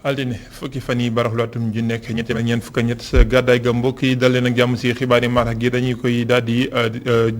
altine fukki fan yi baraxlu atum ji nekk ñetti ak ñeent fukk ak ñett gàddaay ga mbokk yi dal leen ak jàmm si xibaar yi marax gi dañuy koy daal di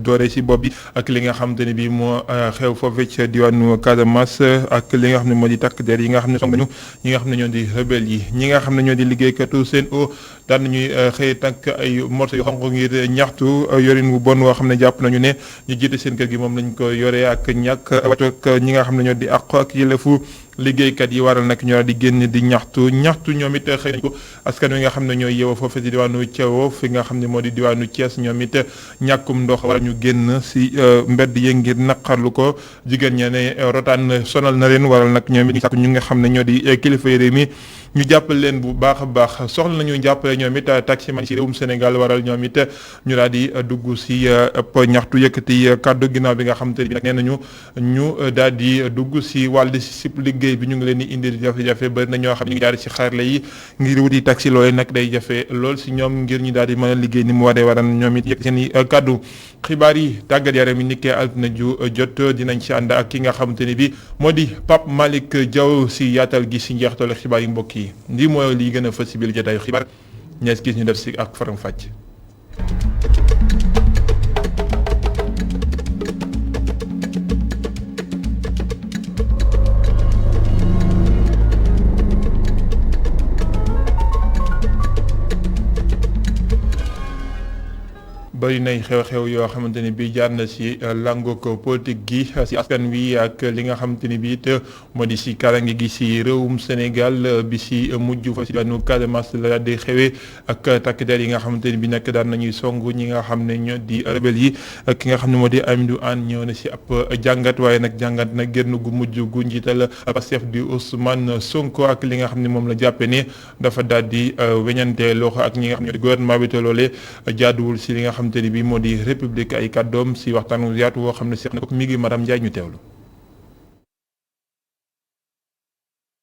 doore si bopp bi ak li nga xamante ne bii moo xew foofu ca diwaanu Casamance ak li nga xam ne moo di takk der yi nga xam ne song nañu ñi nga xam ne ñoo di rebelle yi ñi nga xam ne ñoo di liggéeykatu Sen'Eau daan nañuy xëy takk ay morso yu xonq ngir ñaxtu yorin wu bon woo xam ne jàpp nañu ne ñu jiite seen kër gi moom lañ ko yoree ak ñàkk wàcc ak ñi nga xam ne ñoo di àq ak yëlefu liggéeykat yi waral nag ñoo di génn di ñaxtu ñoom it xëy nañ ko askan wi nga xam ne ñooy yeewoo foofu si diwaanu Thiaw fi nga xam ne moo di diwaanu Thiès ñoom it ñàkkum ndox wala ñu génn si mbedd yi ngir naqarlu ko jigéen ña ne rotaan sonal na leen waral nag ñoom it ñu nga xam ne ñoo di kilifa réew mi ñu jàppale leen bu baax a baax soxla nañu jàppale ñoom it taximan si réewum Sénégal waral ñoom it ñu daal di dugg si ñaxtu yëkkati kàddu ginnaaw bi nga xam te ne bi nag nee nañu ñu daal di dugg si wàllu si liggéey bi ñu ngi leen di indi jafe-jafe bari na ñoo xam ne ñu ngi jaar ci xarale yi ngir wuti taxi loolee nag day jafe lool si ñoom ngir ñu daal di mën a liggéey ni mu waree waral ñoom it yëkk seen i kàddu xibaar yi tàggat yaram yi nikkee altine ju jot dinañ ci ànd ak ki nga xamante ni bi moo di Pape Malick Diaw si yaatal gi si njeextalu xibaar yi mbokk yi lii mooy lii gën a fës si biir jotaayu xibaar ñees gis ñu def si ak faram fàcc. bari nay xew-xew yoo xamante ni bii jaar na si langook politique gi si askan wi ak li nga xamante ni bii te moo di si karange gi si réewum Sénégal bi si mujj fa si daanu Casamance la di xewee ak takk der yi nga xamante ni bii nag daan nañuy song ñi nga xam ne ñoo di rebelle yi ki nga xam ne moo di Amidou Anne ñëw na si ab jàngat waaye nag jàngat nag génn gu mujj gu njiital Pastef di Ousmane Sonko ak li nga xam ne moom la jàppe ne dafa daal di weñante loxo ak ñi nga xam ne gouvernement bi te loolee jaaduwul si li nga xam te ni bi moo di république ay kàddoom si waxtaan yaatu woo xam ne seq na ko mi ngi Maram Ndiaye ñu teewlu.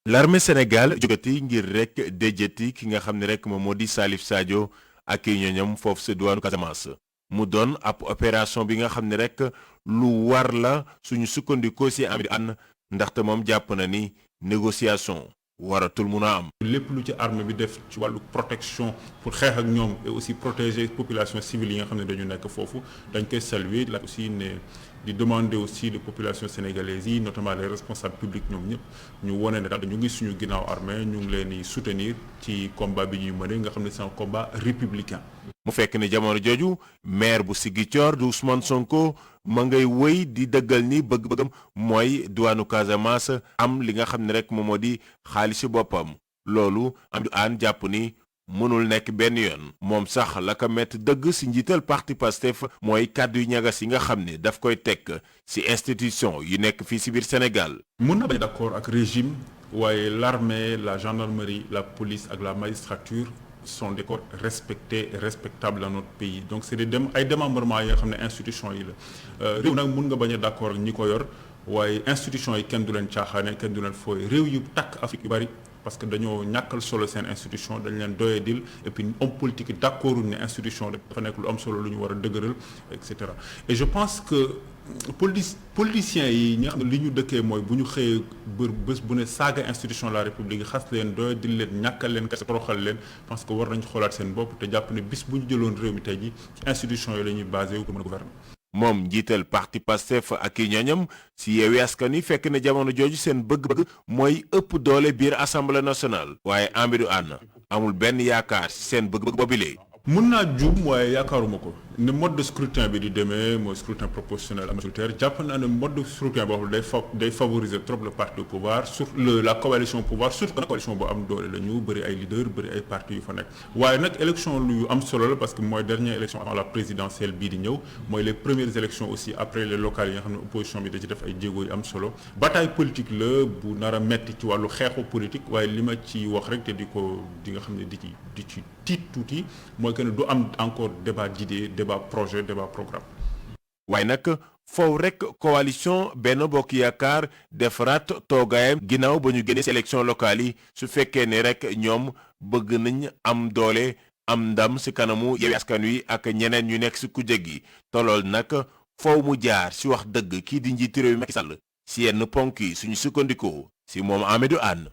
l'armée Sénégal jógati ngir rek déjati ki nga xam ne rek moom moo di Salif Sadio ak i ñoñam foofu sa diwaanu Casamance mu doon ab opération bi nga xam ne rek lu war la suñu sukkandikoo si Amidou Anne ndaxte moom jàpp na ni négociation waratul mun a am. lépp lu ci armée bi def ci wàllu protection pour xeex ak ñoom et aussi protéger population civile yi nga xam ne dañu nekk foofu dañ koy saluer la aussi ne di demander aussi les populations sénégalaises yi notamment les responsables publics ñoom ñëpp ñu wone ne daal ñu ngi suñu ginnaaw armée ñu ngi leen di soutenir ci combat bi ñuy mëne nga xam ne c'est un combat républicain. mu fekk ne jamono jooju maire bu Ziguinchor du Ousmane Sonko ma ngay wëy di dëggal ni bëgg-bëggam mooy diwaanu Casamance am li nga xam ne rek moom moo di xaalisu boppam loolu Amidou Anne jàpp ni mënul nekk benn yoon moom sax la ko mett dëgg ci njiital parti Pastef mooy kàddu yu ñagas yi nga xam ne daf koy teg ci institution yu nekk fii ci biir Sénégal. mën na bañ d'accord ak régime waaye l'armée la gendarmerie la police ak la magistrature sont des corps respectés et respectables dans notre pays donc c'est des ay démembrements yi nga xam ne institution yi la réew nag mun nga bañ a d'accord ak ñi ko yor waaye institution yi kenn du leen caaxaane kenn du leen fooy réew yu takk Afrique yu bari parce que dañoo ñàkkal solo seen institution dañ leen doyadil et puis homme politique yi d'accord ne institution dafa nekk lu am solo lu ñu war a dëgëral et cetera et je pense que politiciens yi ñi nga xam ne li ñu dëkkee mooy bu ñu xëyee bés bu ne saaga institution de la république xas leen doyadil leen ñàkkal leen kese toroxal leen parce que war nañ xoolaat seen bopp te jàpp ne bis bu ñu jëloon réew mi tey ji institution yi la ñuy basé wu pour mën a gouverner. moom njiital parti Pastef ak i ñooñam si Yewwi Askan Wi fekk na jamono jooju seen bëgg-bëgg mooy ëpp doole biir assemblée nationale waaye Amidou Anne amul benn yaakaar si seen bëgg-bëgg boobile. mën naa juum waaye yaakaaruma ko ne mode de scrutin bi di demee mooy scrutin proportionnel majoritaire jàpp naa ne mode de scrutin boo xam day favoriser trop le parti au pouvoir sur la coalition au pouvoir surtout que coalition bu am doole la ñu bëri ay leaders bëri ay partis yu fa nekk waaye nag élection lu am solo la parce que mooy dernière élection avant la présidentielle bii di ñëw mooy les premières élections aussi après les locales yi nga xam ne opposition bi da ci def ay jéego yu am solo bataille politique la bu nar a metti ci wàllu xeexu politique waaye li ma ci wax rek te di nga xam ne di ci tiit tuuti mooy que ne du am encore débat d'idées débat projet débat programme. waaye nag foofu rek coalition Benno Bokk Yaakaar defaraat toogaayam ginnaaw ba ñu génnee ci élection locale yi su fekkee ne rek ñoom bëgg nañ am doole am ndam ci kanamu Yewwi Askan Wi ak ñeneen ñu nekk ci kujje gi tolool nag foofu mu jaar ci wax dëgg kii di njiitu réew mi Macky Sall ci yenn ponk yi suñu sukkandikoo ci moom Amidou Anne.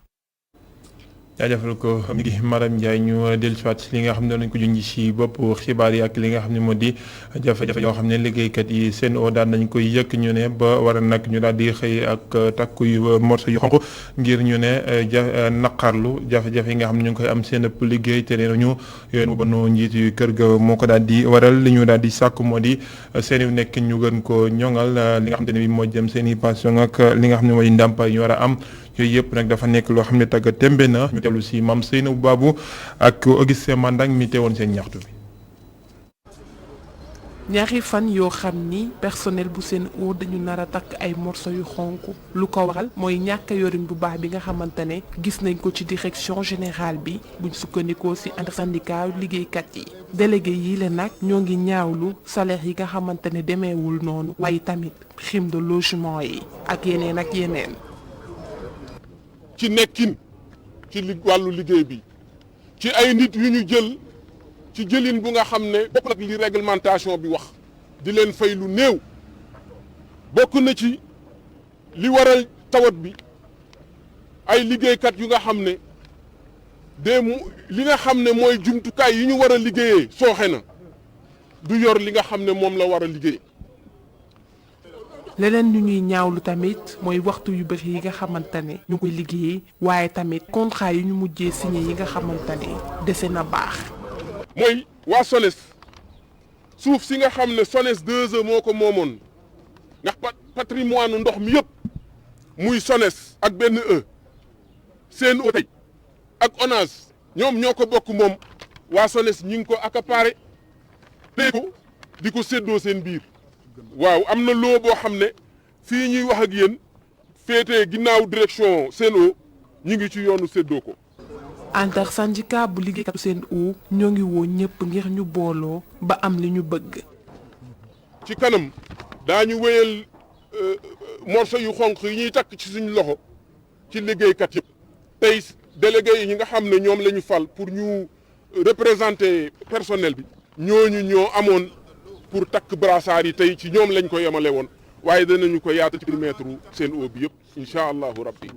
jaajëfal ko mi ngi Maram Ndiaye ñu dellusiwaat si li nga xam ne nañ ko junj si bopp xibaar yi ak li nga xam ne moo di jafe-jafe yoo xam ne liggéeykat yi Sen'Eau daan nañ koy yëkk ñu ne ba war a nag ñu daal di xëy ak takku yu morso yu xonq ngir ñu ne naqarlu jafe-jafe yi nga xam ne ñu ngi koy am seen ëpp liggéey te nee nañu yoon ba noo njiit yu kër ga moo ko daal di waral li ñu daal di sàkk moo di seen i nekk ñu gën ko ñoŋal li nga xam ne bi moo jëm seen i pension ak li nga xam ne moo di ndàmpaay ñu war a am yooyu yëpp nag dafa nekk loo xam ne tagga tembe na ñu teewlu si Mame Seynabou Babou ak Augustin Mandang mi teewoon seen ñaxtu bi. ñaari fan yoo xam ni personnel bu Sen'Eau dañu nar a takk ay morso yu xonk lu ko waral mooy ñàkk yorin bu baax bi nga xamante ne gis nañ ko ci direction générale bi buñ sukkandikoo ci intersyndicat liggéeykat yi délégué yi la nag ñoo ngi ñaawlu salaire yi nga xamante ne demeewul noonu waaye tamit prime de logement yi ak yeneen ak yeneen. ci nekkin ci wàllu liggéey bi ci ay nit yu ñu jël ci jëlin bu nga xam ne bokk nag li réglementation bi wax di leen fay lu néew bokk na ci li waral tawat bi ay liggéeykat yu nga xam ne li nga xam ne mooy jumtukaay yi ñu war a liggéeyee sooxe na du yor li nga xam ne moom la war a liggéey. leneen ñu ñuy ñaawlu tamit mooy waxtu yu bëri yi nga xamante ne ñu koy liggéeyee waaye tamit contrat yi ñu mujjee signé yi nga xamante ne dese na baax. mooy waa SONES suuf si nga xam ne SONES 2 moo ko moomoon ndax patrimoine ndox mi yëpp muy SONES ak benn Sen'Eau tey ak ONAS ñoom ñoo ko bokk moom waa SONES ñi ngi ko accaparé di ko séddoo seen biir. waaw am na loo boo xam ne fii ñuy wax ak yéen féetee ginnaaw direction Sen'Eau ñu ngi ci yoonu séddoo ko. intersyndicat bu liggéeykatu Sen'Eau ñoo ngi woo ñëpp ngir ñu booloo ba am li ñu bëgg. ci kanam daañu wéyal morceau yu xonq yi ñuy takk ci suñu loxo ci liggéeykat yëpp. tey délégué yi ñi nga xam ne ñoom la ñu fal pour ñu représenter personnel bi. ñooñu ñoo amoon. pour takk brassard yi tey ci ñoom lañ ko yemale woon waaye danañu ko yaatu ci périmètre Sen'Eau bi yëpp incha allahu rabbi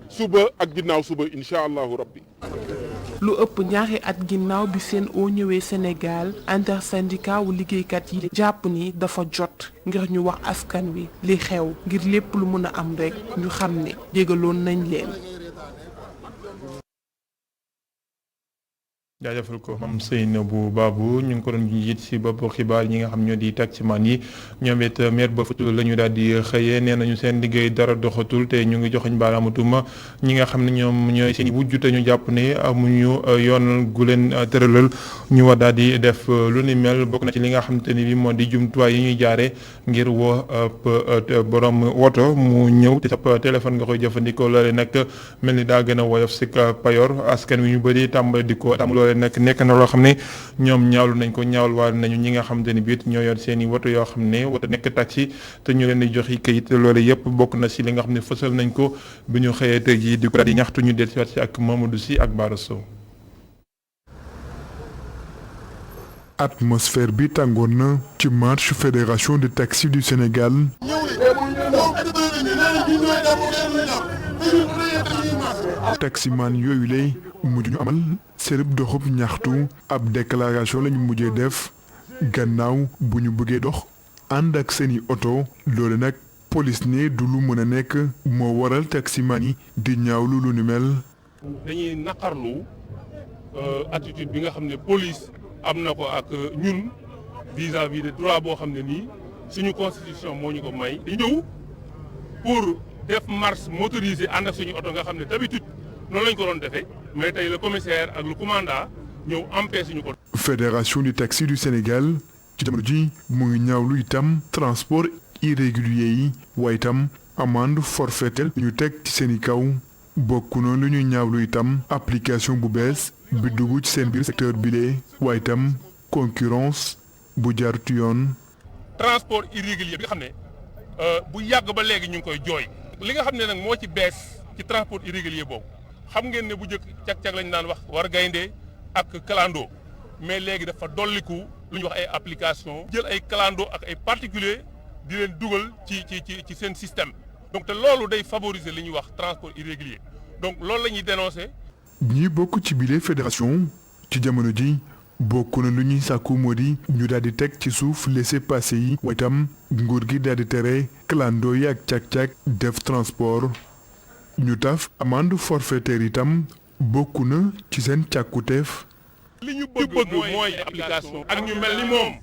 suba ak ginnaaw suba incha allahu rabbi. lu ëpp ñaari at ginnaaw bi Sen'Eau ñëwee Sénégal intersyndicat wu liggéeykat yi jàpp ni dafa jot ngir ñu wax askan wi li xew ngir lépp lu mën a am rekk ñu xam ne jégaloon nañ leen. jaajëfal ko Mame Seynabou Babou ñu ngi ko doon jiit si bopp xibaar ñi nga xam ñoo di taximan yi ñoom it maire ba futul la ñu daal di xëyee nee nañu seen liggéey dara doxatul te ñu ngi joxoñ baaraamu tuuma ñi nga xam ne ñoom ñooy seen wujju te ñu jàpp ne amuñu yoon gu leen tëralal ñu war daal di def lu ni mel bokk na ci li nga xamante ni bi moo di jumtuwaay yi ñuy jaaree ngir woo borom woto mu ñëw te sa téléphone nga koy jëfandikoo loole nag mel ni daa gën a woyof si payor askan wi ñu bëri tàmbali di ko nag nekk na loo xam ne ñoom ñaawlu nañ ko ñaawlu waale nañu ñi nga xamante ni biit ñoo yor seen i woto yoo xam ne woto nekk taxi te ñu leen di jox yi kayit loolu yëpp bokk na si li nga xam ne fësal nañ ko bi ñu xëyee tey jii di ko daal di ñaxtu ñu dellusiwaat si ak Mamadou Sy ak Bara Sow. atmosphère bi tàngoon na ci marche fédération de taxi du Sénégal. taximan yooyu lay mujj ñu amal sërëb doxub ñaxtu ab déclaration lañu mujjee def gannaaw bu ñu bëggee dox ànd ak seeni oto loolu nag police ne du lu mën a nekk moo waral taximan yi di ñaawlu lu ni mel. dañuy naqarlu attitude bi nga xam ne police am na ko ak ñun vis-à-vis de droit boo xam ne nii suñu constitution moo ñu ko may. di ñëw pour def marche motorisée ànd ak suñu oto nga xam ne d'habitude noonu lañ ko doon defee mais tey le commissaire ak le commandant ñëw empêché ñu ko. fédération du taxi du Sénégal ci jamono ji mu ngi ñaawlu itam transport irrégulier yi waaye itam amende forfaitaire ñu teg ci seeni kaw bokk na lu ñuy ñaawlu itam application bu bees bi dugg ci seen biir secteur bile waaye itam concurrence bu jaarut yoon. transport irrégulier bi nga xam ne bu yàgg ba léegi ñu ngi koy jooy. li nga xam ne nag moo ci bees ci transport irrégulier boobu xam ngeen ne bu njëkk cag-cag lañu daan wax war gaynde ak clando mais léegi dafa dolliku lu ñuy wax ay application jël ay clando ak ay particulier di leen dugal ci seen système donc te loolu day favoriser li ñuy wax transport irrégulier donc loolu la ñuy dénoncer. ñi bokk ci bile fédération ci jamono ji bokk na lu ñuy sàkku moo di ñu daal di teg ci suuf laissez-passer yi waaye itam nguur gi daal di tere clando yi ak càq-càq def transport ñu taf amende forfaitaire itam bokk na ci seen càkkuteef. li ñu bëgg mooy application ak ñu mel ni moom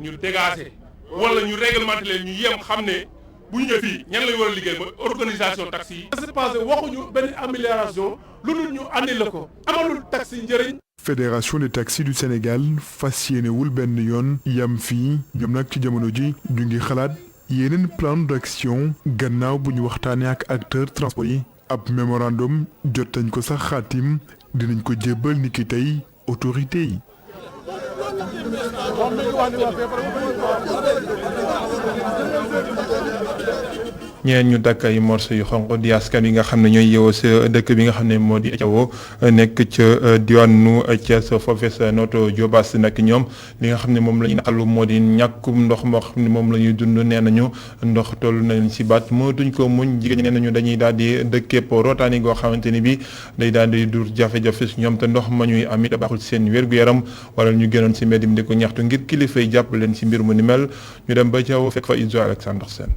ñu dégager wala ñu réglementer leen ñu yem xam ne bu ñu ñëwee fii ñan lañu war a liggéey mooy organisation taxi yi. c'est passé waxuñu benn amélioration lu dul ñu andi la ko amalul taxi njëriñ. Fédération des taxis du Sénégal fas yéenewul benn yoon yam fii ñoom nag ci jamono ji ñu ngi xalaat yeneen plan d'action gannaaw bu ñu waxtaanee ak acteurs transport yi ab mémorandum jot nañ ko sax xaatim dinañ ko jébbal ni ki tey autorité yi. ñeen ñu dakk ay morceau yu xonq di askan yi nga xam ne ñooy yeewoo sa dëkk bi nga xam ne moo di Thiawo nekk ca diwaanu Thiès foofee sa noto Diobass nag ñoom li nga xam ne moom la ñu naqarlu moo di ñàkkum ndox moo xam ne moom la ñuy dund nee nañu ndox toll nañ si baat mootuñ ko muñ jigéen ñi nee nañu dañuy daal di dëkkeep rootaani goo xamante ni bi day daal di dur jafe-jafe si ñoom te ndox ma ñuy am it baaxul seen wér-gu-yaram wala ñu gënoon si mbedd mi di ko ñaxtu ngir kilifa yi jàpp leen si mbir mu ni mel ñu dem ba Thiawo fekk fa Izo Alexandre Sène.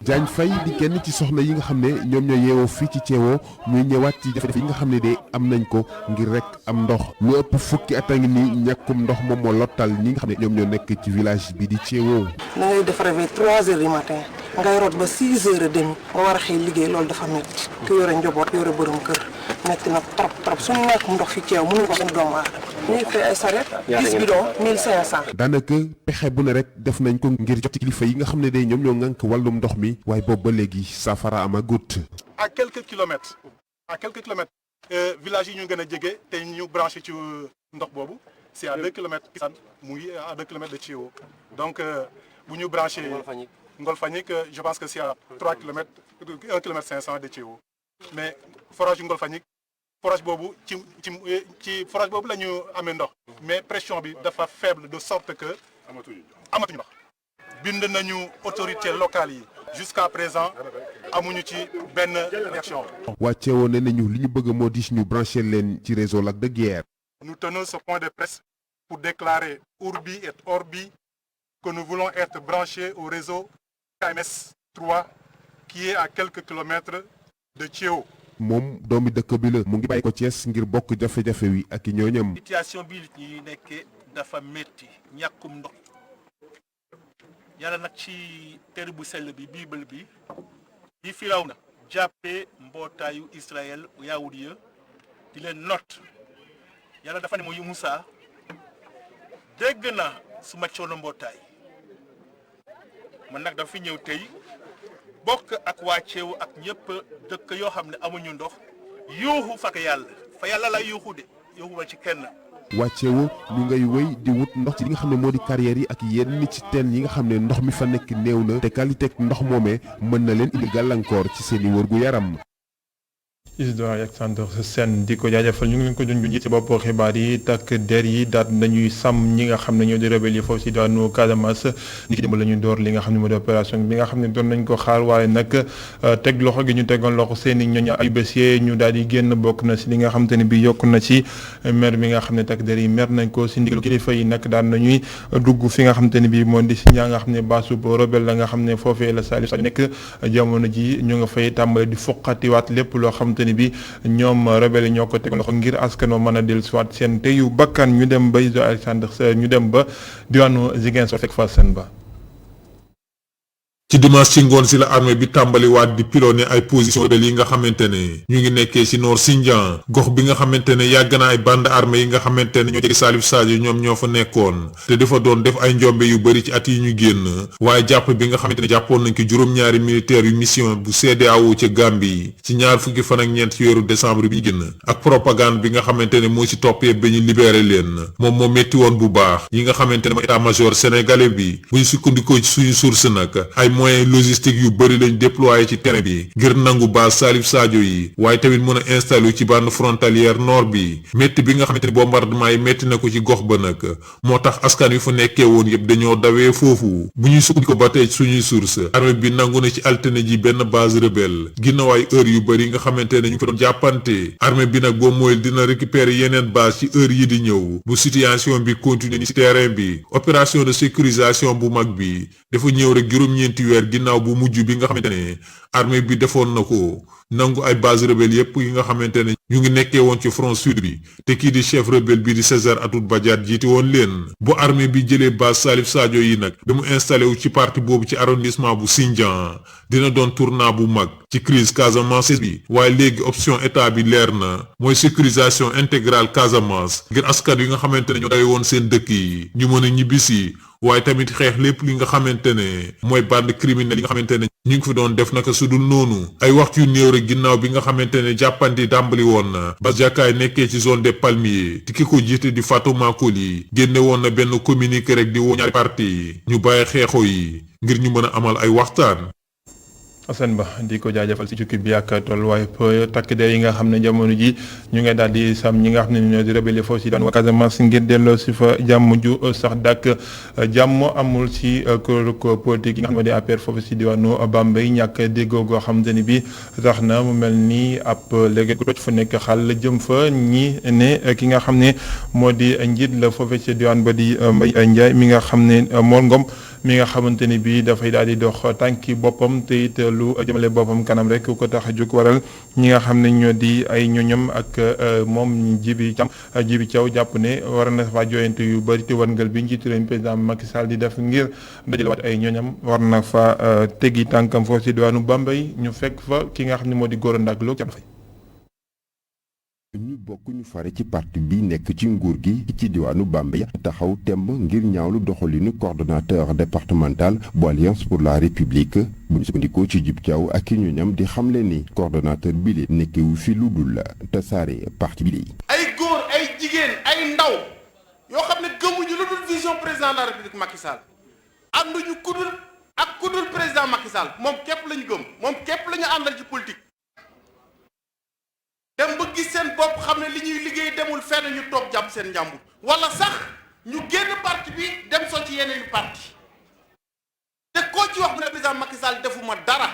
Diagne Faye di kenn ci soxna yi nga xam ne ñoom ñoo yeewoo fii ci Thiawo muy ñëwaat ci jafe-jafe yi nga xam ne de am nañ ko ngir rek am ndox lu ëpp fukki at a ngi nii ñàkkum ndox moom moo lottal ñi nga xam ne ñoom ñoo nekk ci village bi di Thiawo. na ngay def réveil 3 heures du matin ngay root ba 6 heures et demi nga war a xëy liggéey loolu dafa métti ku yore njaboot yore borom kër métti na trop suñu ñàkkum ndox fi Thiawo mënuñu ko suñu doomu aadama ñuy fay ay saret 10 bidon 1500. daanaka pexe bu ne rek def nañ ko ngir jot ci kilifa yi nga xam ne de ñoom ñoo ŋànk wàllum ndox mi waaye boobu ba léegi saafara amagut. à quelques kilomètres village yi ñu gën a jege te ñu branché ci ndox boobu c'est à 2 kilomètres mu ngi à 2 kilomètres de Thiawo donc bu ñu branché Ngolfagnik je pense que c'est à 3 kilomètres 1 kilomètre 500 de Thiawo mais forage yu Ngolfagnik forage boobu ci forage boobu la ñu amee ndox mais pression bi dafa faible de sorte que amatuñu ndox bind nañu autorités locales yi jusqu'à présent amuñu ci benn réaction. waa Thiawo ne nañu li ñu bëgg moo di ñu branché leen ci réseau Lac de Guiers. Nous tenons ce point de presse pour déclarer urbi et orbi que nous voulons être branchés au réseau KMS 3 qui est à quelques kilomètres de Thiawo. moom doomi dëkk bi la mu ngi bàyyi ko Thiès ngir bokk jafe-jafe wi ak i ñooñam. situation bi ñuy nekkee dafa métti ñàkkum ndox yàlla nag ci téere bu sell bi bible bi yi Firawna jàppee mbootaayu Israël yaawut ya di leen not yàlla dafa ne mooy Musaa dégg na su ma coono mbootaay man nag dafa fi ñëw tey bokk ak waa Thiawo ak ñëpp dëkk yoo xam ne amuñu ndox yuuxu fa yàlla lay yuuxu de yuuxu ma ci kenn. waa Thiawo ñu ngay wéy di wut ndox ci li nga xam ne moo di carrière yi ak yenn ci teen yi nga xam ne ndox mi fa nekk néew na te qualité ndox moomee mën na leen indi gàllankoor ci seen i wërgu yaram. Isidore Alexandre Sène di ko jaajëfal ñu ngi leen ko junj ci bopp xibaar yi takk der yi daat nañuy sàmm ñi nga xam ne ñoo di rebelle yi foofu si daanu Casamance ni ki démb la ñu door li nga xam ne moo di opération bi nga xam ne doon nañ ko xaar waaye nag teg loxo gi ñu tegoon loxo seen i ñooñ ay bés ñu daal di génn bokk na si li nga xam te ne bi yokk na ci mer bi nga xam ne takk der yi mer nañ ko si ndigalu kilifa yi nag daan nañuy dugg fi nga xam te ne bi moo di si ñaa nga xam ne baasub rebelle la nga xam ne foofee la Salif Sadio nekk jamono ji ñu nga fay tàmbale di foqatiwaat lépp loo xam te ne bi ñoom rebelle ñoo ko teg loxo ngir askan wa mën a dellusiwaat seen teyu bakkan ñu dem ba Izo Alexandre ñu dem ba diwaanu Ziguinchor fekk fa seen ba. ci dimanche ci ngoon si la armée bi tàmbaliwaat di pilonné ay position rebelle yi nga xamante ne ñu ngi nekkee si Nord Sindian gox bi nga xamante ne yàgg na ay bande armée yi nga xamante ne ñoo jege Salif Sadio ñoom ñoo fa nekkoon te dafa doon def ay njombe yu bëri ci at yi ñu génn waaye jàpp bi nga xamante ne jàppoon nañ ko juróom-ñaari militaires yu mission bu CEDEAO ca Gambie ci ñaar fukki fan ak ñeent ci weeru décembre bi ñu génn ak propagande bi nga xamante ne moo ci toppee ba ñu libéré leen moom moo métti woon bu baax yi nga xamante ne mooy état major sénégalais bi bu ñu sukkandikoo ci suñu source nag ay moyens logistiques yu bëri lañ déployé ci terrain bi ngir nangu base Salif Sadio yi waaye tamit mën a installé ci bande frontalière nord bi métti bi nga xamante ni bombardement yi métti na ko ci gox ba nag moo tax askan wi fa nekkee woon yëpp dañoo dawee foofu bu ñuy sukkandiku ba tey suñuy source armée bi nangu na ci altine ji benn base rebelle ginnaaw ay heure yu bëri nga xamante ne ñu fa doon jàppante armée bi nag boo mooy dina récupérer yeneen base ci heure yi di ñëw bu situation bi continuer ni ci terrain bi opération de sécurisation bu mag bi dafa ñëw rek juróom-ñeenti weer ginnaaw bu mujj bi nga xamante ne armée bi defoon na ko nangu ay base rebelle yépp yi nga xamante ne ñu ngi nekkee woon ci front sud bi te kii di chef rebelle bi di César Atoute Badiate jiite woon leen bu armée bi jëlee base Salif Sadio yi nag damu installé wu ci parti boobu ci arrondissement bu Sindian dina doon tournant bu mag ci crise Casamance bi waaye léegi option état bi leer na mooy sécurisation intégrale Casamance ngir askan yi nga xamante ne ñoo day woon seen dëkk yi ñu mën a ñibbisi waaye tamit xeex lépp li nga xamante ne mooy bande criminelle yi nga xamante ne ñu ngi fi doon def naka sudul noonu ay waxtu yu néew rek ginnaaw bi nga xamante ne jàppandi dàmbali woon na ba jàkkaay nekkee ci zone des Palmiers te ki ko jiite di Fatouma Koli génne woon na benn communiqué rek di woo ñaari parti ñu bàyyi xeexoo yi ngir ñu mën a amal ay waxtaan. Assane Ba di ko jaajëfal si jukki bi ak tolluwaay takk der yi nga xam ne jamono ji ñu ngi daal di sam ñi nga xam ne ñoo di rebelle foofu si daan Casamance ngir delloo si fa jàmm ju sax dàkk jàmm amul si kuréelu politique yi nga xam ne di APR foofu si diwaanu Bambey ñàkk déggoo goo xamante ni bi tax na mu mel ni ab léegi gu toj fa nekk xal jëm fa ñi ne ki nga xam ne moo di njiit la foofu si diwaan ba di Mbaye Ndiaye mi nga xam ne Mor Ngom mi nga xamante ni bii dafay daal di dox tànki boppam te it lu jëmale boppam kanam rek ko tax a jóg waral ñi nga xam ne ñoo di ay ñoñom ak moom Djibi Thiaw jàpp ne war na fa jooyante yu bëri te warngal bi njiitu réew mi président Macky Sall di def ngir dajalewaat ay ñoñam war na fa teggi tànkam foofu si diwaanu Bambey ñu fekk fa ki nga xam ne moo di Gora Ndak Lo ñu bokk ñu fare ci parti bi nekk ci nguur gi ci diwaanu Bambey taxaw temb ngir ñaawlu doxalinu coordonnateur départemental bu Alliance pour la République bu ñu sukkandikoo ci Djibi Thiaw ak i ñoñam di xamle ni coordonnateur bi li nekkewu fi lu dul tasaare parti bi li ay góor ay jigéen ay ndaw yoo xam ne gëmuñu lu dul vision président de la République Macky Sall ànduñu kudul président Macky Sall moom képp lañu gëm moom képp lañu àndal ci politique dem ba gis seen bopp xam ne li ñuy liggéey demul fenn ñu toog jàpp seen njàmbur wala sax ñu génn parti bi dem so ci yeneen parti te koo ci wax bu ne président Macky Sall defuma dara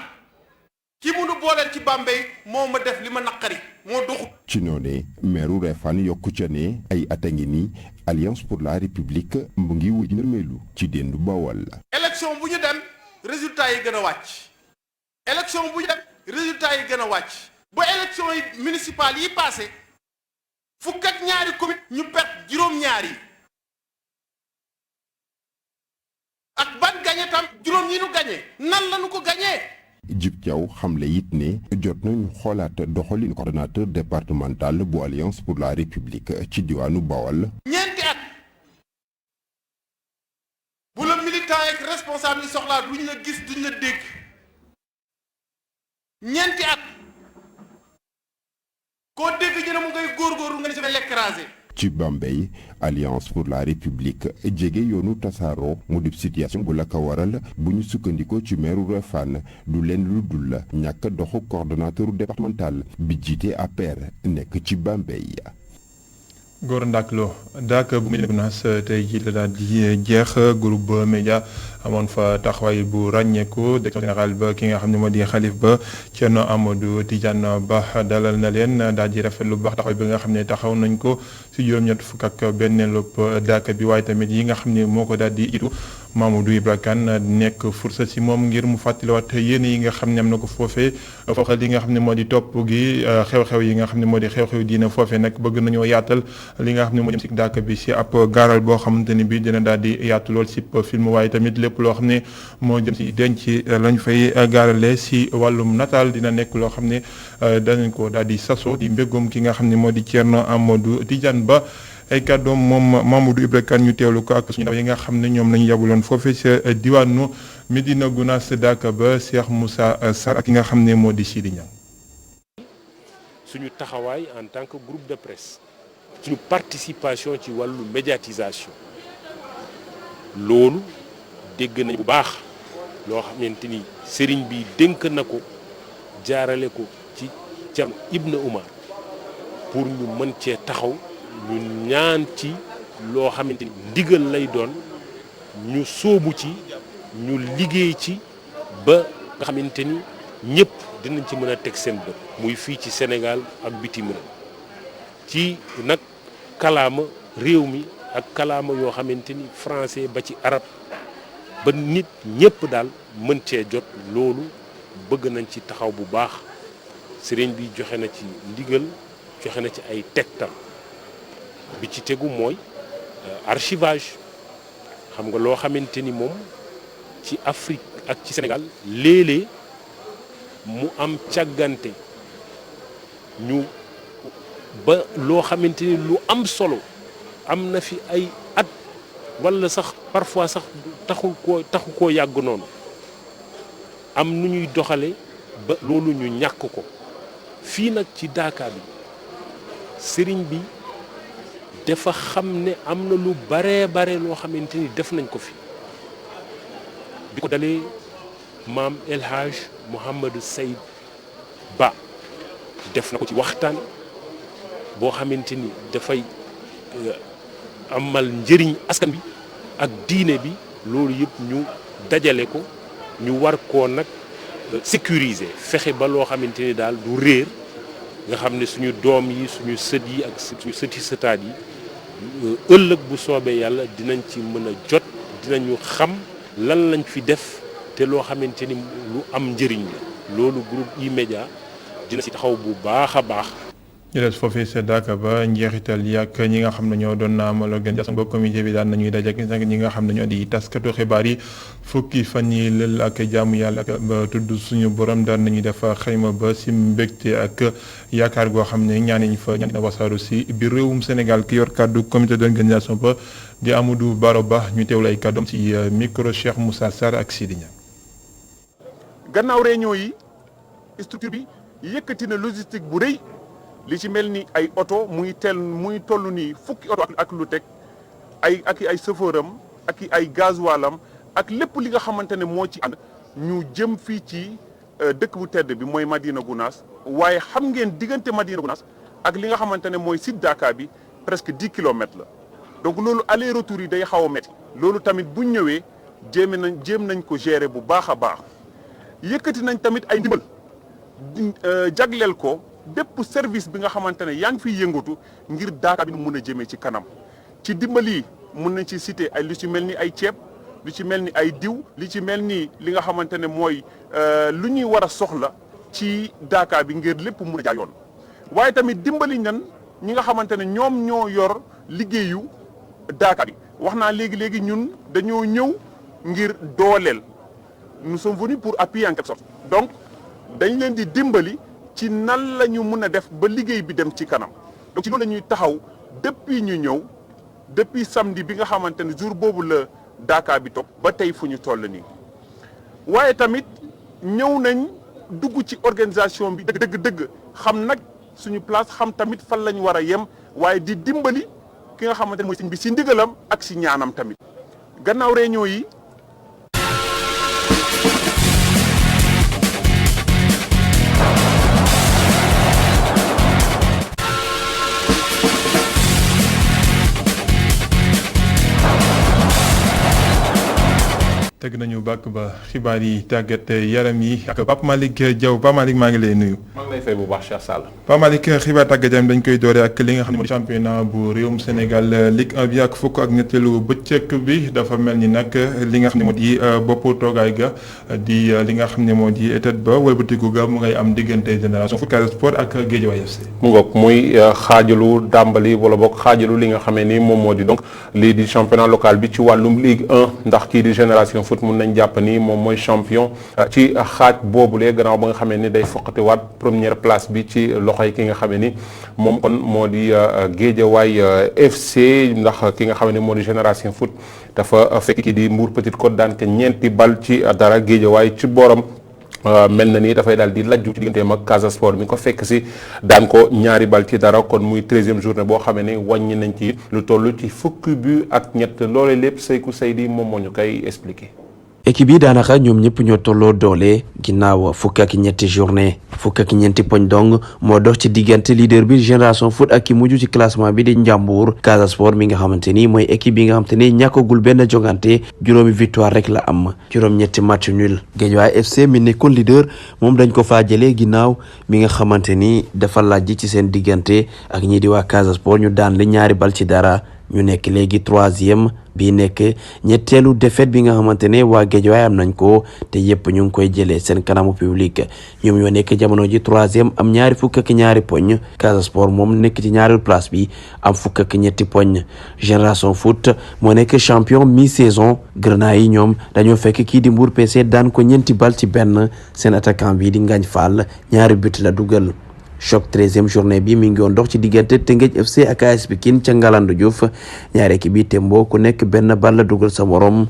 ki munu booleel ci Bambey moo ma def li ma naqari moo doxut. ci noone meeru Refane yokku ca ne ay at a ngi nii Alliance pour la République mu ngi wuj nërmeelu ci déndu Bawol. élection bu ñu dem résultat yi gën a wàcc élection bu ñu dem résultat yi gën a wàcc. ba élection yi municipale yi passé fukk ak ñaari commune ñu perte juróom-ñaar yi ak ban gañe tam juróom yi nu gañee nan la nu ko gañee. Djibi Thiaw xamle it ne jot nañu xoolaat doxalinu coordonnateur départemental bu Alliance pour la République ci diwaanu Bawol. ñeenti at bu la militant ak responsable yi soxlaa duñ la gis duñ la dégg ñeenti at. koo dégg ñu ne mu ngay góorgóorlu nga ne si l'écrasé. ci Bambey Alliance pour la République jege yoonu tasaaroo mu dib situation bu la ko waral bu ñu sukkandikoo ci meeru Refane du leen lu dul ñàkk doxu coordonnateur départemental bi jiite APR nekk ci Bambey. Gora Ndak Lo daak bu Médina Gounass tey jii la daal di jeex groupe média amoon fa taxawaay bu ràññeeku direction générale ba ki nga xam ne moo di xalif ba Thierno Amadou Tidiane Ba dalal na leen daal di rafetlu bu baax taxawaay bi nga xam ne taxaw nañ ko si juróom-ñett fukk ak benneelu daak bi waaye tamit yi nga xam ne moo ko daal di itu Mamadou Ibra Kane nekk fursa si moom ngir mu fàttaliwaat yéen yi nga xam ne am na ko foofee foofa li nga xam ne moo di topp gi xew-xew yi nga xam ne moo di xew-xew diina foofee nag bëgg nañoo yaatal li nga xam ne moo jëm si daaka bi si ab gaaral boo xamante ni bi dina daal di yaatu lool si film waaye tamit lépp loo xam ne moo jëm si denc lañ fay gaarale si wàllum nataal dina nekk loo xam ne danañ ko daal di saso di mbégum ki nga xam ne moo di Thierno Amadou Tidiane Ba ay kàddoom moom Mamadou Ibra Kane ñu teewlu ko ak suñu ndaw yi nga xam ne ñoom lañu yabuloon foofee sa diwaanu Médina Gounass daaka ba Cheikh Moussa Sarr ak ki nga xam ne moo di Sidi Niang. suñu taxawaay en tant que groupe de presse suñu participation ci wàllu médiatisation loolu dégg nañ bu baax loo xamante ni sëriñ bi dénk na ko jaarale ko ci Thierno Ibn Oumar pour ñu mën cee taxaw ñu ñaan ci loo xamante ni ndigal lay doon ñu sóobu ci ñu liggéey ci ba nga xamante ni ñëpp dinañ ci mën a teg seen bët muy fii ci Sénégal ak bitim réew ci nag kalaama réew mi ak kalaama yoo xamante ni français ba ci arab ba nit ñëpp daal mën cee jot loolu bëgg nañ ci taxaw bu baax sëriñ bi joxe na ci ndigal joxe na ci ay tegtal bi ci tegu mooy archivage xam nga loo xamante ni moom ci Afrique ak ci Sénégal léeg-léeg mu am càggante ñu ba loo xamante ni lu am solo am na fi ay at walla sax parfois sax taxu koo yàgg noonu am nu ñuy doxale ba loolu ñu ñàkk ko fii nag ci Dakar bi sëriñ bi dafa xam ne am na lu bare loo xamante ni def nañ ko fi bi ko dalee maam El Hadj Mouhamadou Saïd Ba def na ko ci waxtaan boo xamante ni dafay amal njëriñ askan bi ak diine bi loolu yëpp ñu dajale ko ñu war koo nag sécuriser fexe ba loo xamante ni daal du réer nga xam ne suñu doom yi suñu sët yi ak suñu sëti sëtaat yi ëllëg bu soobee yàlla dinañ ci mën a jot dinañu xam lan lañ fi def te loo xamante ni lu am njëriñ la loolu groupe E-Media dina ci taxaw bu baax a baax. ñu des foofee sa Dakar ba njeexital yi ak ñi nga xam ne ñoo doon na amal organisation ba comité bi daan nañuy daje ak ñi nga xam ne ñoo di taskatu xibaar yi fukki fan yi lël ak jaamu yàlla ak ba tudd suñu borom daan nañuy def xayma ba si mbégte ak yaakaar goo xam ne ñaaniñ fa ñaan wasaaru si biir réewum Sénégal ki yor kàddu comité d'organisation ba di Amadou Baro Ba ñu teewlu ay kàddoom ci micro Cheikh Moussa Sarr ak Sidi Niang. gannaaw réunion yi structure bi yëkkati na logistique bu rëy. li ci mel ni ay oto muy toll nii fukki oto ak lu teg ay chauffeur am ak ay gasoilam ak lépp li nga xamante ne moo ci ànd ñu jëm fii ci dëkk bu tedd bi mooy Madina Gounass waaye xam ngeen diggante Madina Gounass ak li nga xamante ne mooy site Dakar bi presque 10 kilomètres la donc loolu aller retour yi day xaw a métti loolu tamit bu ñëwee jéem nañ ko gérer bu baax a baax yëkkati nañ tamit ay ndimbal jagleel ko. bépp service bi nga xamante ne yaa ngi fiy yëngatu ngir Dakar bi mun a jëmee ci kanam ci dimbali mun nañ ci citer ay lu ci mel ni ay ceeb lu ci mel ni ay diw li ci mel ni li nga xamante ne mooy lu ñuy war a soxla ci Dakar bi ngir lépp mun a jaar yoon waaye tamit dimbali nan ñi nga xamante ne ñoom ñoo yor liggéeyu Dakar bi wax naa léegi ñun dañoo ñëw ngir dooleel nous sommes venus pour appuyer en quelque sorte donc dañ leen di dimbali. ci nan la ñu mën a def ba liggéey bi dem ci kanam donc ci loolu la ñuy taxaw depuis ñu ñëw depuis samedi bi nga xamante ne jour boobu la Dakar bi topp ba tey fu ñu toll nii waaye tamit ñëw nañ dugg ci organisation bi dëgg xam nag suñu place xam tamit fan la ñu war a yem waaye di dimbali ki nga xamante ne mooy sëñ bi si ndigalam ak si ñaanam tamit gannaaw réunion yi. teg nañu bàkk ba xibaar yi tàggat yaram yi ak Pape Malick Diaw Pape Malick maa ngi lay nuyu. maa ngi lay fay bu baax Cheikh Sall. Pape Malick xibaar tàggat yaram dañ koy doore ak li nga xam ne mooy championnat bu réewum Sénégal Ligue 1 bi ak fukk ak ñetteelu bëccëg bi dafa mel ni nag li nga xam ne moo di boppu toogaay ga di li nga xam ne moo di tête ba wëlbatiku ga mu ngay am diggante Génération Foot Casa Sport ak Guédiawaye FC. mu ngoog muy xaajalu dàmbali wala boog xaajalu li nga xamee ni moom moo di donc lii di championnat local bi ci wàllum Ligue 1 ndax kii di Génération Foot mun nañ jàpp ni moom mooy champion ci xaaj boobulee gannaaw ba nga xamee ni day foqatiwaat première place bi ci loxoy ki nga xamee ni moom kon moo di Guédiawaye FC ndax ki nga xamee ni moo di Génération Foot dafa fekk ki di Mbour Petite Côte daan ke ñeenti bal ci dara Guédiawaye ci booram mel na ni dafay daal di lajju ci digganteem ak Casa Sport mi ko fekk si daan ko ñaari bal ci dara kon muy 13e journée boo xamee ne wàññi nañ ci lu toll ci fukki but ak ñett loole lépp Seykou Seydi moom moo ñu koy expliqué. équipe yi daanaka ñoom ñëpp ñoo tolloo doole ginnaaw fukk ak ñetti journée fukk ak ñeenti poñ dong moo dox ci diggante leader bi Génération Foot ak ki mujj ci classement bi di Ndiambour. Casa Sport mi nga xamante ni mooy équipe bi nga xamante ni ñàkkagul benn jongante juróomi victoire rek la am juróom-ñetti match nul. Guédiawaye FC mi nekkoon leader moom dañ ko faa jëlee ginnaaw mi nga xamante ni dafa laaj ci seen diggante ak ñii di waa Casa Sport ñu daan li 2-0 ñu nekk léegi 3e bi nekk ñetteelu défaite bi nga xamante ne waa Guédiawaye am nañ ko te yépp ñu ngi koy jëlee seen kanamu public ñoom ñoo nekk jamono ji 3e am ñaari fukk ak ñaari poñ. Casa Sport moom nekk ci ñaareelu place bi am fukk ak ñetti poñ. Génération Foot moo nekk champion mi-saison. Grenat yi ñoom dañoo fekk kii di Mbour PC daan ko 4-1 seen attaquant bi di Ngagne Fall ñaari but la dugal. choc 13e journée bi mi ngi woon dox ci diggante Teungueth FC ak AS Pikine ca Ngalandou Diouf ñaari équipe bi tembo ku nekk benn bal la dugal sa morom.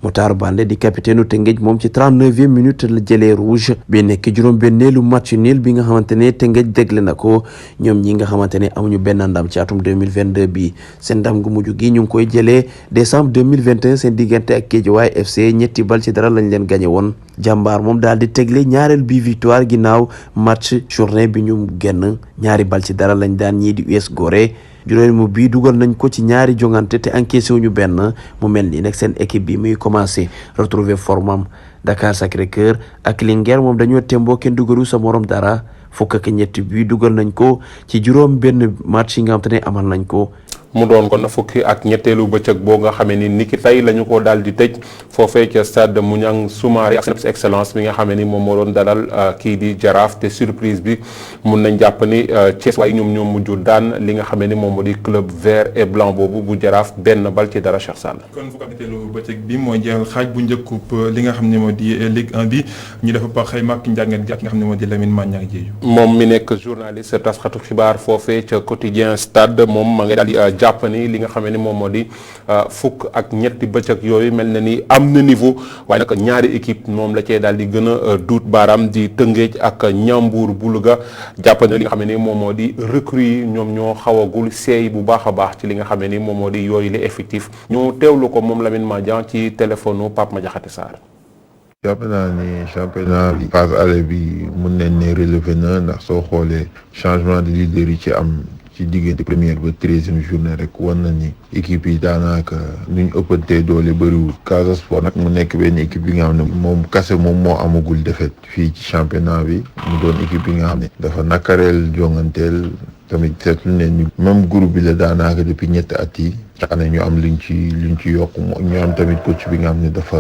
Moutar Bandé di capitaine u Teungueth moom ci 39e minute la jëlee rouge bi nekk juróom-benneelu match nul bi nga xamante ne Teungueth dégle na ko ñoom ñi nga xamante ne amuñu benn ndam ci atum 2022 bi seen ndam gu mujj gi ñu ngi koy jëlee décembre 2021 seen diggante ak Guédiawaye FC 3-0 lañ leen gagné woon. Jàmbaar moom daal di tegle ñaareel bi victoire ginnaaw match journée bi ñu génn 2-0 lañ daan ñii di US Gorée. juróomi bii dugal nañ ko ci ñaari jongante te encaissé wuñu benn mu mel ni nag seen équipe bi muy commencé retrouver formam. Dakar Sacré-Cœur ak Linguère moom dañoo temboo kenn dugalu sa morom dara fukk ak ñetti bii dugal nañ ko ci juróom benn match yi nga xam te ne amal nañ ko. mu doon kon fukki ak ñetteelu bëccëg boo nga xamee ni niki tey la ñu ko daal di tëj foofee ca stade Mouniang Soumaré ak excellence bi nga xamee ni moom moo doon dalal kii di Jaraaf te surprise bi mun nañ jàpp ni Thiès waaye ñoom ñoo mujj daan li nga xamee ni moom moo di club vert et blanc boobu bu Jaraaf 1-0 Cheikh Sall. kon fukki ak ñetteelu bëccëg bi moo jeexal xaaj bu njëkkub li nga xam ne moo di Ligue 1 bi ñu dafa ba xëy mag njàngat gi ak nga xam ne moo di Lamine Magnan Diédhiou. moom mi nekk journaliste taskatu xibaar foofee ca quotidien stade moom ma nga daal di jàpp ni li nga xamee ni moom moo di fukk ak ñetti bëccëg yooyu mel na ni am na niveau waaye nag ñaari équipe moom la cee daal di gën a duut baaraam di Tëngéej ak Ñambuur bu Louga jàpp na li nga xamee ni moom moo di recrues yi ñoom ñoo xawagul seey bu baax a baax ci li nga xamee ni moom moo di yooyu la effectif ñu teewlu ko moom Lamine Madian ci téléphone Pape Madiakhate Sarr. jàpp naa ni championnat bi phase aller bi mun nañ ne relevé na ndax soo xoolee changement de leader yi ci am ci diggante première ba 13e journée rek wan na ni équipe yi daanaka nuñ ëppantee doole bëriwul. Casa Sport nag mu nekk benn équipe bi nga xam ne moom kase moom moo amagul défaite fii ci championnat bi mu doon équipe bi nga xam ne dafa nakareel jonganteel tamit seetlu ne ni même groupe bi la daanaka depuis ñetti at yi chaque année ñu am luñ ci yokk ñu am tamit coach bi nga xam ne dafa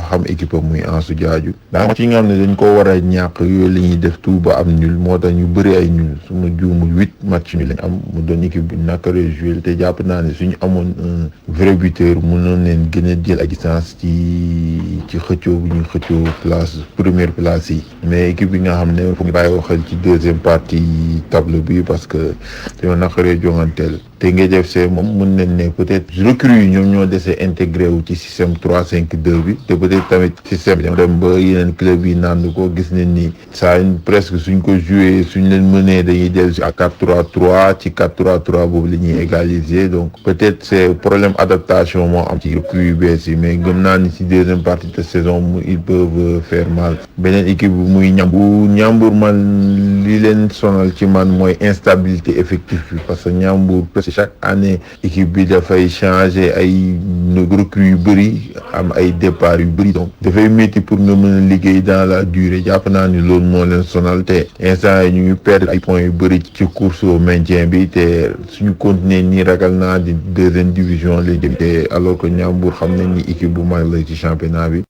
xam équipe am muy Ansou Diadio daa ci nga xam ne dañ ko war a ñàkk yooyu li ñuy def tout ba am nul moo tax ñu bëri ay nul su ma juumul 8 match ñu lañ am mu doon équipe bi nakaree joué te jàpp naa ne suñu amoon un vrai buteur mënoon leen gën a jël ak distance ci xëccoo bu ñuy xëccoo première place yi mais équipe bi nga xam ne foog ñu bàyyi xel ci deuxième partie tableau bi parce que dañoo nakaree jonganteel Teungueth FC moom mën nañ ne peut-être recrues yi ñoom ñoo desee intégré wu ci système 3-5-2 bi te peut-être tamit système bi dem ba yeneen club yi naan ko gis nañ ni saa presque suñ ko joué suñ leen mënee dañuy dellu si à 4-3-3 ci 4-3-3 boobu la ñuy égaliser donc peut-être c'est problème adaptation moo am ci recrues yu bees yi mais gëm naa ni si deuxième partie de saison ils peuvent faire mal. beneen équipe bi muy Ñambour man li leen sonal ci man mooy instabilité effective bi parce que Ñambour chaque année équipe bi dafay changer ay recrues yu bëri am ay départ yu bëri donc dafay métti pour nga mën a liggéey dans la durée jàpp naa ni loolu moo leen sonal te instant yi ñu ngi perdre ay points yu bëri ci course au maintien bi te suñu continuer nii ragal naa di deuxième division la jëm te alors que Ñambour xam nañ ni équipe bu mag la ci championnat bi.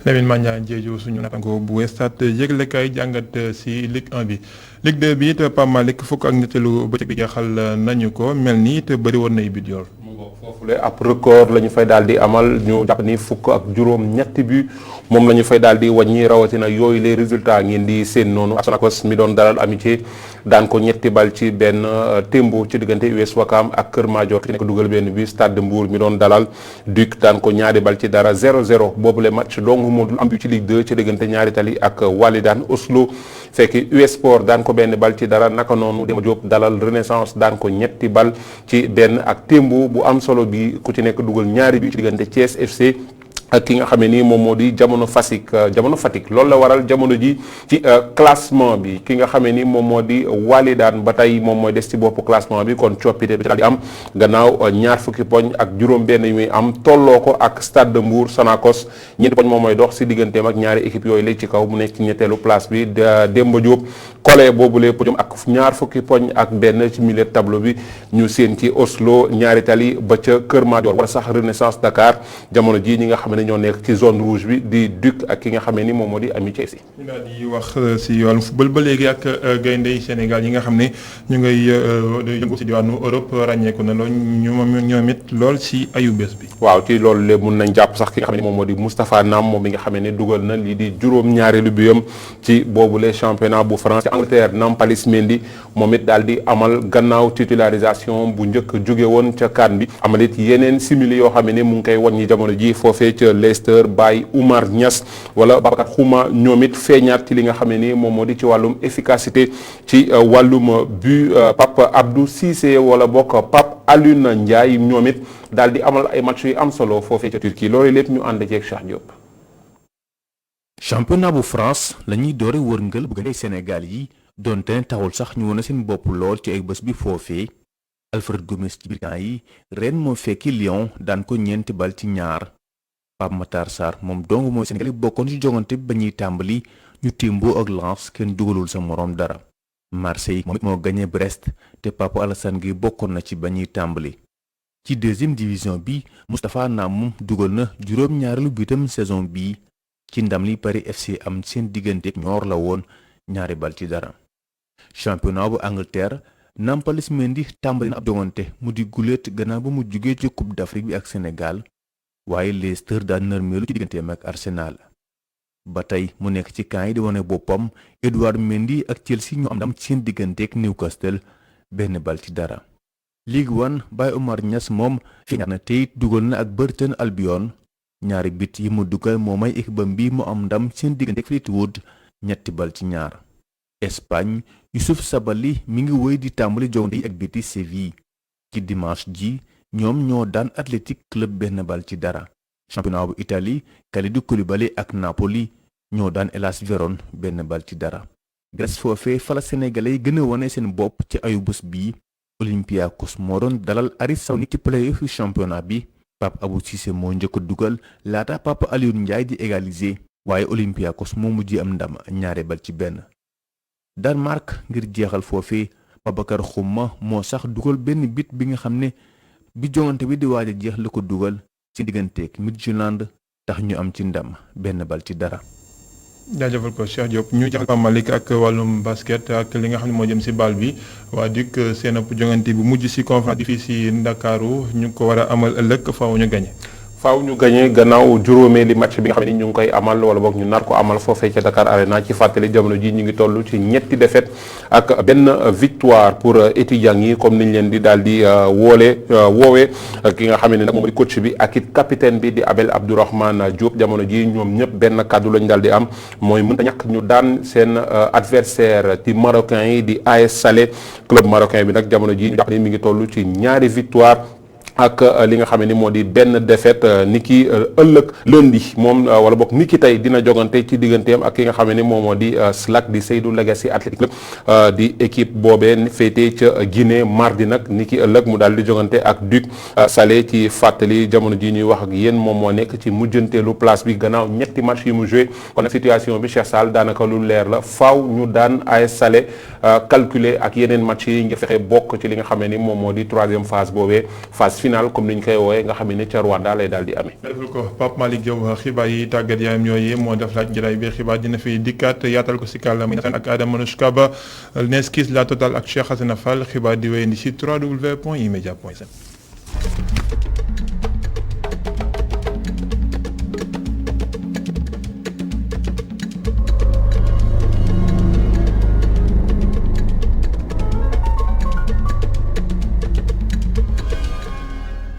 Lamine Magnan Diédhiou suñu natango bu Stades yëglekaay jàngat si Ligue 1 bi Ligue 2 bi it Pape Malick fukk ak ñetteelu bëccëg bi jeexal nañu ko mel ni te bëri woon na ay but yool. foofule ab record la ñu fay daal di amal ñu jàpp ni fukk ak juróom ñetti bi moom la ñu fay daal di wàññi rawatina yooyu les résultats ngeen di seen noonu ak Sonacos mi doon dalal Amitié daan ko ñetti bal ci benn témbo ci diggante US Ouakam ak Kër Madior ki nekk dugal benn bi Stade de Mbour mi doon dalal Duc daan ko ñaari bal ci dara 0-0 boobule match donc moo dul am bi ci Ligue 2 ci diggante ñaari tali ak Walidane Oslo fekk US Sport daan ko benn bal ci dara naka noonu Demba Diop dalal Renaissance daan ko ñetti bal ci benn ak témbo bu am solo bi ku ci nekk dugal ñaari bi ci diggante Thiès FC ak ki nga xamee ni moom moo di jamono Fatick loolu la waral jamono ji ci classement bi ki nga xamee ni moom moo di Walidaan ba tey moom mooy des ci boppu classement bi kon coppite bi daal di am gannaaw ñaar fukki poñ ak juróom-benn yu muy am tolloo ko ak Stade de Mbour Sonacos ñeenti poñ moom mooy dox si digganteem ak ñaari équipe yooyu la ci kaw mu nekk ci ñetteelu place bi Demba Diop collé boobule podium ak ñaar fukki poñ ak benn ci milieu tableau bi ñu seen ci Oslo ñaari tali ba ca Kër Madior wala sax Renaissance Dakar jamono ji ñi nga xam ne ñoo nekk ci zone rouge bi di Duc ak ki nga xamee ni moom moo di Amitié si. ñu daal di wax si wàllum football ba léegi ak gayndey Sénégal yi nga xam ne ñu ngay yëngu si diwaanu Europe ràññeeku na lool ñoom it lool si ayu bés bi. waaw ci loolu léegi mun nañ jàpp sax ki nga xam ne moom moo di Moustapha Nam moom mi nga xamee ne dugal na lii di juróom-ñaareelu biyam ci boobule championnat bu France ci Angleterre Nampalys Mendy moom it daal di amal gannaaw titularisation bu njëkk jóge woon ca CAN bi amal it yeneen simili yoo xam ne mu ngi koy wàññi jamono ji foofee ca Leicester Baye Oumar Niass wala Babacar Xuma ñoom it feeñaat ci li nga xam ne ni moom moo di ci wàllum efficacité ci wàllum but Pape Abdou Cissé wala bokk Pape Alioune Ndiaye ñoom it daal di amal ay match yu am solo foofee ca Turquie loolu lépp ñu ànd ceeg Cheikh Diop. championnat bu France la ñuy doore wërngël bu gënee Sénégal yi donte ne taxul sax ñu wane seen bopp lool ci ay bés bi foofee Alfred Gomis ci biir camp yi ren moo fekki Lyon daan ko 4-2 Pape Matar Sarr moom dong mooy Sénégal yi bokkoon ci jongante ba ñuy tàmbali ñu timboo ak Lens kenn dugalul sa moroom dara Marseille moom it moo gagné Brest te Papa Alassane Gueye bokkoon na ci ba ñuy tàmbali. ci deuxième division bi Moustapha Nam moom dugal na juróom-ñaareelu bitam saison bii ci ndam li Paris FC am seen diggante Niort la woon 2-0. championnat bu Angleterre Nampalys Mendy tàmbali na ab jongante mu di guléet gannaaw ba mu jugee ci Coupe d'Afrique bi ak Sénégal waaye Leicester daan nërmeelu ci digganteem ak Arsenal. ba tey mu nekk ci camp yi di wane boppam Edouard Mendy ak Chelsea ñu am ndam seen diggante ak Newcastle 1-0. Ligue 1 Baye Oumar Niass moom feeñaat na teyit dugal na ak Burton Albion ñaari bit yi mu dugal moo may équipe bi mu am ndam seen diggante ak Fleetwood 3-2. Espagne Youssouf Sabaly mi ngi wéy di tàmbali jongante yi ak Betis Séville ci dimanche ji ñoom ñoo daan Athletic Club 1-0. championnat bu Italie Kalidou Koulibaly ak Napoli ñoo daan Hellas Vérone 1-0. Grèce foofee fala sénégalais yi gën a wane seen bopp ci ayu bés bii Olympiakos moo doon dalal Aris Salonique ci play-off championnat bi Pape Abou Cissé moo njëkk a dugal laata Papa Alioune Ndiaye di égaliser waaye Olympiakos moo mujj am ndam 2-1. Danemark ngir jeexal foofee Babacar Xuma moo sax dugal benn bit bi nga xam ne bi jongante bi di waaj a jeex la ko dugal ci digganteeg Midtjylland tax ñu am ci ndam 1-0. jaajëfal ko Cheikh Diop ñu jaxal Pape Malick ak wàllum basket ak li nga xam ne moo jëm si bal bi waa DUC seen jongante bi mujj si conférence bi fii si Ndakaaru ñu ko war a amal ëllëg faaw ñu gagné gannaaw juróomeeli match bi nga xam ne ñu ngi koy amal wala boog ñu nar ko amal foofee ca Dakar Arena ci fàttali jamono ji ñu ngi toll ci 3 défaites ak benn victoire pour étudiants yi comme niñ leen di daal di woowee ki nga xam ne nag moom di coach bi ak it capitaine bi di Abel Abdourahmane Diop jamono ji ñoom ñëpp benn kàddu lañ daal di am mooy mënta ñàkk ñu daan seen adversaire ci marocain yi di AS Salé club marocain bi nag jamono ji ñu jàpp ne mi ngi toll ci 2 victoire ak li nga xam ne moo di benn défaite ni ki ëllëg lundi moom wala boog ni ki tey dina jogante ci digganteem ak ki nga xam ne moom moo di SLAC di Seydou Legacy Athletic Club di équipe boobee féetee ca Guinée mardi nag ni ki ëllëg mu daal di jogante ak DUC Salé ci fàttali jamono ji ñuy wax ak yéen moom moo nekk ci mujjanteelu place bi gannaaw 3 match yi mu joué kon situation bi Cheikh Sall daanaka lu leer la faaw ñu daan AS Salé calculer ak yeneen match yi nga fexe bokk ci li nga xam ne moom moo di 3e phase boobee phase finale comme ni ñu koy woowee nga xam ne ca Rwanda lay daal di amee. defal ko Pape Malick Diop xibaar yi tàggat yaayam ñooy moo def laaj njëriñ bi xibaar dina fi dikkaat yaatal ko si kàllaama ak Adama Manouchka Ba Neskis la Total ak Cheikh Hassana Fall xibaar di wéyandi si www.emedia.sn.